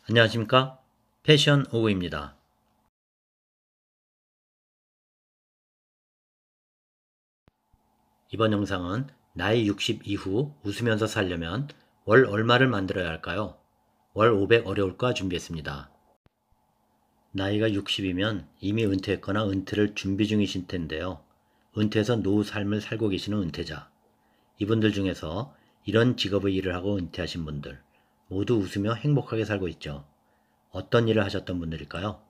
안녕하십니까? 패션 오구입니다. 이번 영상은 나이 60 이후 웃으면서 살려면 월 얼마를 만들어야 할까요? 월 500 어려울까 준비했습니다. 나이가 60이면 이미 은퇴했거나 은퇴를 준비 중이신 텐데요. 은퇴해서 노후 삶을 살고 계시는 은퇴자. 이분들 중에서 이런 직업의 일을 하고 은퇴하신 분들 모두 웃으며 행복하게 살고 있죠. 어떤 일을 하셨던 분들일까요?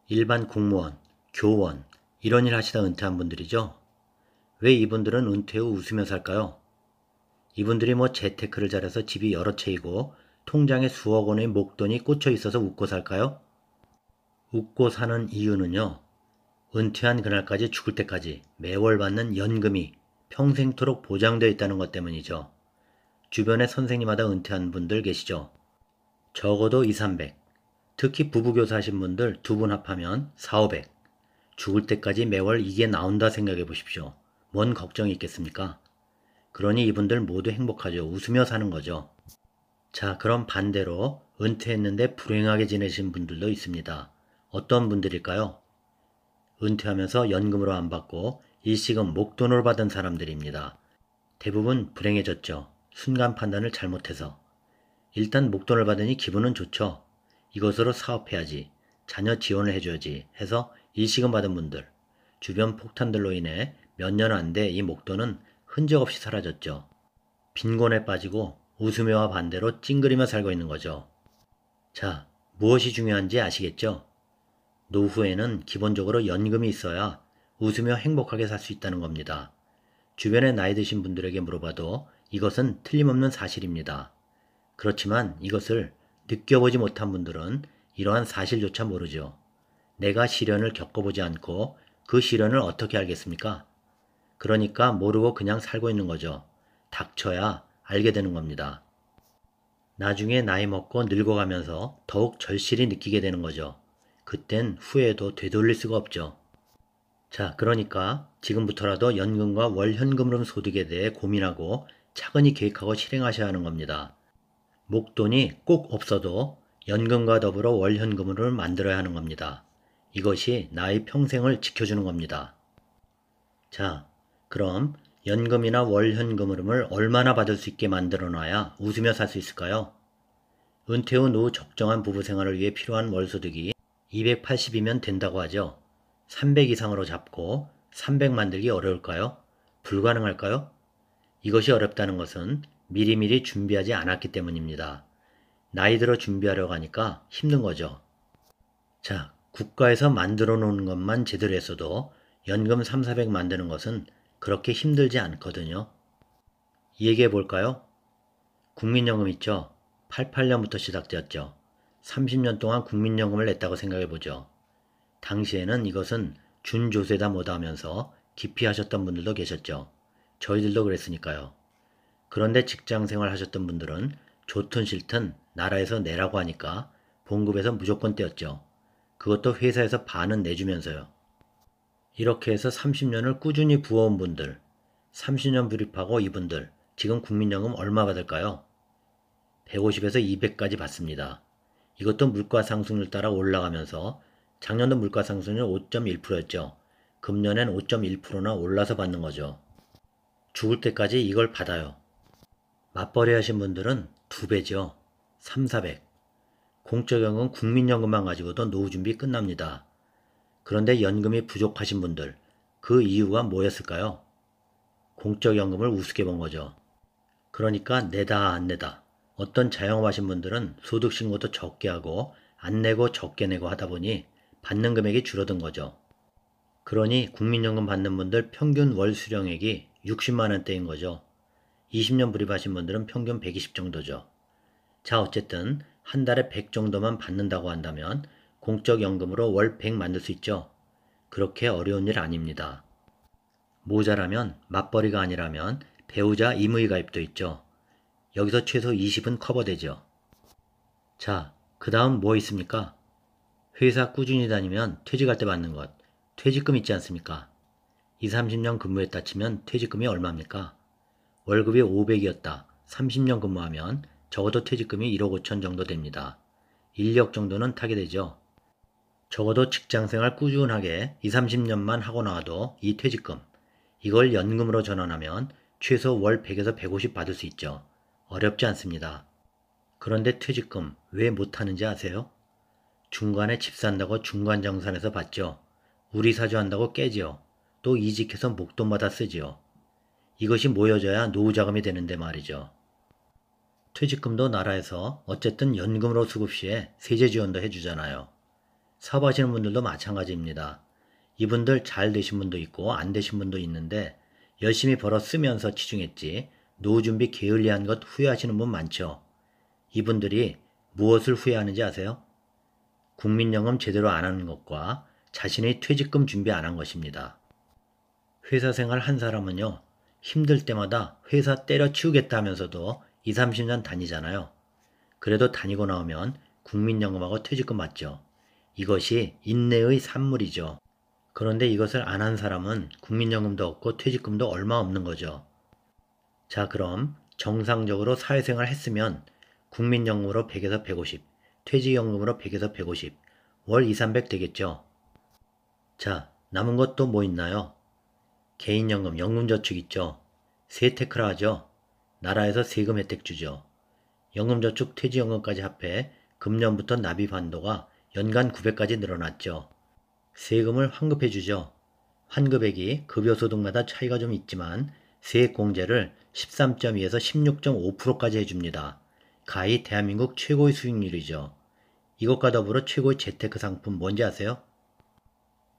일반 공무원, 교원, 이런 일 하시다 은퇴한 분들이죠. 왜 이분들은 은퇴 후 웃으며 살까요? 이분들이 뭐 재테크를 잘해서 집이 여러 채이고 통장에 수억 원의 목돈이 꽂혀 있어서 웃고 살까요? 웃고 사는 이유는요. 은퇴한 그날까지 죽을 때까지 매월 받는 연금이 평생토록 보장되어 있다는 것 때문이죠. 주변에 선생님마다 은퇴한 분들 계시죠? 적어도 2, 300. 특히 부부교사 하신 분들 두 분 합하면 4, 500. 죽을 때까지 매월 이게 나온다 생각해 보십시오. 뭔 걱정이 있겠습니까? 그러니 이분들 모두 행복하죠. 웃으며 사는 거죠. 자, 그럼 반대로 은퇴했는데 불행하게 지내신 분들도 있습니다. 어떤 분들일까요? 은퇴하면서 연금으로 안 받고 일시금 목돈으로 받은 사람들입니다. 대부분 불행해졌죠. 순간 판단을 잘못해서. 일단 목돈을 받으니 기분은 좋죠. 이것으로 사업해야지, 자녀 지원을 해줘야지 해서 일시금 받은 분들. 주변 폭탄들로 인해 몇 년 안 돼 이 목돈은 흔적 없이 사라졌죠. 빈곤에 빠지고 웃으며와 반대로 찡그리며 살고 있는 거죠. 자, 무엇이 중요한지 아시겠죠? 노후에는 기본적으로 연금이 있어야 웃으며 행복하게 살 수 있다는 겁니다. 주변에 나이 드신 분들에게 물어봐도 이것은 틀림없는 사실입니다. 그렇지만 이것을 느껴보지 못한 분들은 이러한 사실조차 모르죠. 내가 시련을 겪어보지 않고 그 시련을 어떻게 알겠습니까? 그러니까 모르고 그냥 살고 있는 거죠. 닥쳐야 알게 되는 겁니다. 나중에 나이 먹고 늙어가면서 더욱 절실히 느끼게 되는 거죠. 그땐 후회도 되돌릴 수가 없죠. 자, 그러니까 지금부터라도 연금과 월현금으로 소득에 대해 고민하고 차근히 계획하고 실행하셔야 하는 겁니다. 목돈이 꼭 없어도 연금과 더불어 월현금을 만들어야 하는 겁니다. 이것이 나의 평생을 지켜주는 겁니다. 자, 그럼 연금이나 월현금을 얼마나 받을 수 있게 만들어 놔야 웃으며 살 수 있을까요? 은퇴 후 노후 적정한 부부 생활을 위해 필요한 월소득이 280이면 된다고 하죠. 300 이상으로 잡고 300 만들기 어려울까요? 불가능할까요? 이것이 어렵다는 것은 미리미리 준비하지 않았기 때문입니다. 나이 들어 준비하려고 하니까 힘든 거죠. 자, 국가에서 만들어 놓은 것만 제대로 했어도 연금 3, 400 만드는 것은 그렇게 힘들지 않거든요. 얘기해 볼까요? 국민연금 있죠? 88년부터 시작되었죠. 30년 동안 국민연금을 냈다고 생각해 보죠. 당시에는 이것은 준조세다 뭐다 하면서 기피하셨던 분들도 계셨죠. 저희들도 그랬으니까요. 그런데 직장생활 하셨던 분들은 좋든 싫든 나라에서 내라고 하니까 봉급에서 무조건 떼었죠. 그것도 회사에서 반은 내주면서요. 이렇게 해서 30년을 꾸준히 부어온 분들, 30년 불입하고 이분들, 지금 국민연금 얼마 받을까요? 150에서 200까지 받습니다. 이것도 물가 상승률 따라 올라가면서 작년도 물가 상승률 5.1%였죠. 금년엔 5.1%나 올라서 받는 거죠. 죽을 때까지 이걸 받아요. 맞벌이 하신 분들은 2배죠. 3, 400. 공적연금 국민연금만 가지고도 노후 준비 끝납니다. 그런데 연금이 부족하신 분들, 그 이유가 뭐였을까요? 공적연금을 우습게 본 거죠. 그러니까 내다 안 내다. 어떤 자영업하신 분들은 소득신고도 적게 하고 안 내고 적게 내고 하다 보니 받는 금액이 줄어든 거죠. 그러니 국민연금 받는 분들 평균 월 수령액이 60만 원대인 거죠. 20년 불입하신 분들은 평균 120 정도죠. 자, 어쨌든 한 달에 100 정도만 받는다고 한다면 공적연금으로 월 100 만들 수 있죠. 그렇게 어려운 일 아닙니다. 모자라면 맞벌이가 아니라면 배우자 임의 가입도 있죠. 여기서 최소 20은 커버되죠. 자, 그 다음 뭐 있습니까? 회사 꾸준히 다니면 퇴직할 때 받는 것, 퇴직금 있지 않습니까? 2, 30년 근무했다 치면 퇴직금이 얼마입니까? 월급이 500이었다. 30년 근무하면 적어도 퇴직금이 1억 5천 정도 됩니다. 인력 정도는 타게 되죠. 적어도 직장생활 꾸준하게 20, 30년만 하고 나와도 이 퇴직금, 이걸 연금으로 전환하면 최소 월 100에서 150 받을 수 있죠. 어렵지 않습니다. 그런데 퇴직금 왜 못하는지 아세요? 중간에 집 산다고 중간정산해서 받죠. 우리 사주한다고 깨지요. 또 이직해서 목돈 받아 쓰지요. 이것이 모여져야 노후자금이 되는데 말이죠. 퇴직금도 나라에서 어쨌든 연금으로 수급 시에 세제 지원도 해주잖아요. 사업하시는 분들도 마찬가지입니다. 이분들 잘 되신 분도 있고 안 되신 분도 있는데 열심히 벌어 쓰면서 치중했지 노후준비 게을리한 것 후회하시는 분 많죠. 이분들이 무엇을 후회하는지 아세요? 국민연금 제대로 안 하는 것과 자신의 퇴직금 준비 안 한 것입니다. 회사 생활 한 사람은요, 힘들 때마다 회사 때려치우겠다 하면서도 20, 30년 다니잖아요. 그래도 다니고 나오면 국민연금하고 퇴직금 맞죠. 이것이 인내의 산물이죠. 그런데 이것을 안 한 사람은 국민연금도 없고 퇴직금도 얼마 없는 거죠. 자, 그럼 정상적으로 사회생활 했으면 국민연금으로 100에서 150, 퇴직연금으로 100에서 150, 월 2, 300 되겠죠. 자, 남은 것도 뭐 있나요? 개인연금, 연금저축 있죠. 세테크라 하죠. 나라에서 세금 혜택 주죠. 연금저축, 퇴직연금까지 합해 금년부터 납입 한도가 연간 900까지 늘어났죠. 세금을 환급해 주죠. 환급액이 급여소득마다 차이가 좀 있지만 세액공제를 13.2에서 16.5%까지 해줍니다. 가히 대한민국 최고의 수익률이죠. 이것과 더불어 최고의 재테크 상품 뭔지 아세요?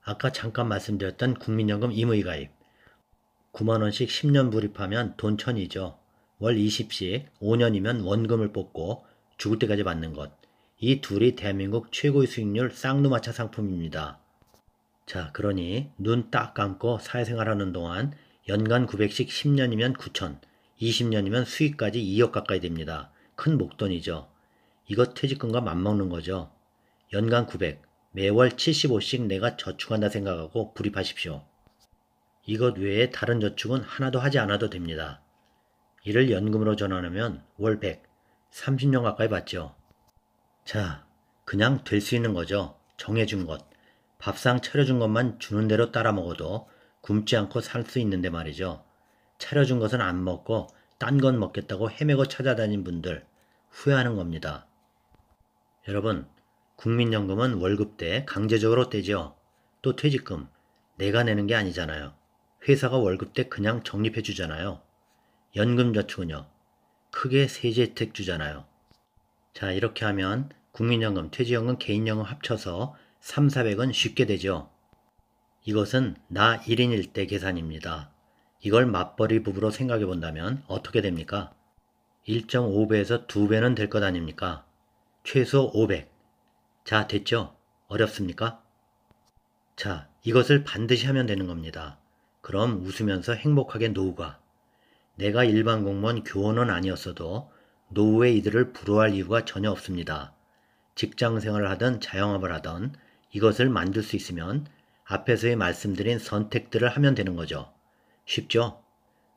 아까 잠깐 말씀드렸던 국민연금 임의가입. 9만원씩 10년 불입하면 돈 1000이죠. 월 20씩 5년이면 원금을 뽑고 죽을 때까지 받는 것. 이 둘이 대한민국 최고의 수익률 쌍두마차 상품입니다. 자, 그러니 눈 딱 감고 사회생활하는 동안 연간 900씩 10년이면 9천, 20년이면 수익까지 2억 가까이 됩니다. 큰 목돈이죠. 이거 퇴직금과 맞먹는 거죠. 연간 900, 매월 75씩 내가 저축한다 생각하고 불입하십시오. 이것 외에 다른 저축은 하나도 하지 않아도 됩니다. 이를 연금으로 전환하면 월 100, 30년 가까이 받죠. 자, 그냥 될 수 있는 거죠. 정해준 것. 밥상 차려준 것만 주는 대로 따라 먹어도 굶지 않고 살 수 있는데 말이죠. 차려준 것은 안 먹고 딴 건 먹겠다고 헤매고 찾아다닌 분들 후회하는 겁니다. 여러분, 국민연금은 월급 때 강제적으로 떼죠. 또 퇴직금, 내가 내는 게 아니잖아요. 회사가 월급 때 그냥 적립해 주잖아요. 연금저축은요, 크게 세제 혜택 주잖아요. 자, 이렇게 하면 국민연금, 퇴직연금, 개인연금 합쳐서 3, 400은 쉽게 되죠. 이것은 나 1인 1대 계산입니다. 이걸 맞벌이 부부로 생각해 본다면 어떻게 됩니까? 1.5배에서 2배는 될 것 아닙니까? 최소 500. 자, 됐죠? 어렵습니까? 자, 이것을 반드시 하면 되는 겁니다. 그럼 웃으면서 행복하게 노후가. 내가 일반 공무원 교원은 아니었어도 노후에 이들을 부러워할 이유가 전혀 없습니다. 직장 생활을 하든 자영업을 하든 이것을 만들 수 있으면 앞에서의 말씀드린 선택들을 하면 되는 거죠. 쉽죠?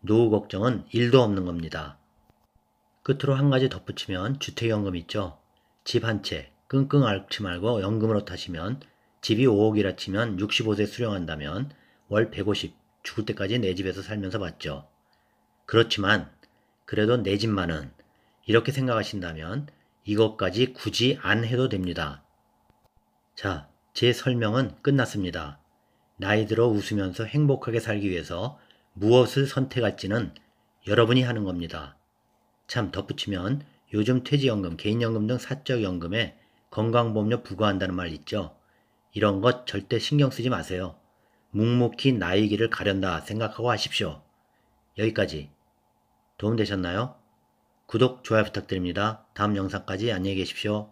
노후 걱정은 1도 없는 겁니다. 끝으로 한 가지 덧붙이면 주택연금 있죠? 집 한 채 끙끙 앓지 말고 연금으로 타시면 집이 5억이라 치면 65세 수령한다면 월 150, 죽을 때까지 내 집에서 살면서 받죠. 그렇지만 그래도 내 집만은 이렇게 생각하신다면 이것까지 굳이 안 해도 됩니다. 자, 제 설명은 끝났습니다. 나이 들어 웃으면서 행복하게 살기 위해서 무엇을 선택할지는 여러분이 하는 겁니다. 참 덧붙이면 요즘 퇴직연금, 개인연금 등 사적연금에 건강보험료 부과한다는 말 있죠. 이런 것 절대 신경 쓰지 마세요. 묵묵히 나의 길을 가련다 생각하고 하십시오. 여기까지 도움되셨나요? 구독, 좋아요 부탁드립니다. 다음 영상까지 안녕히 계십시오.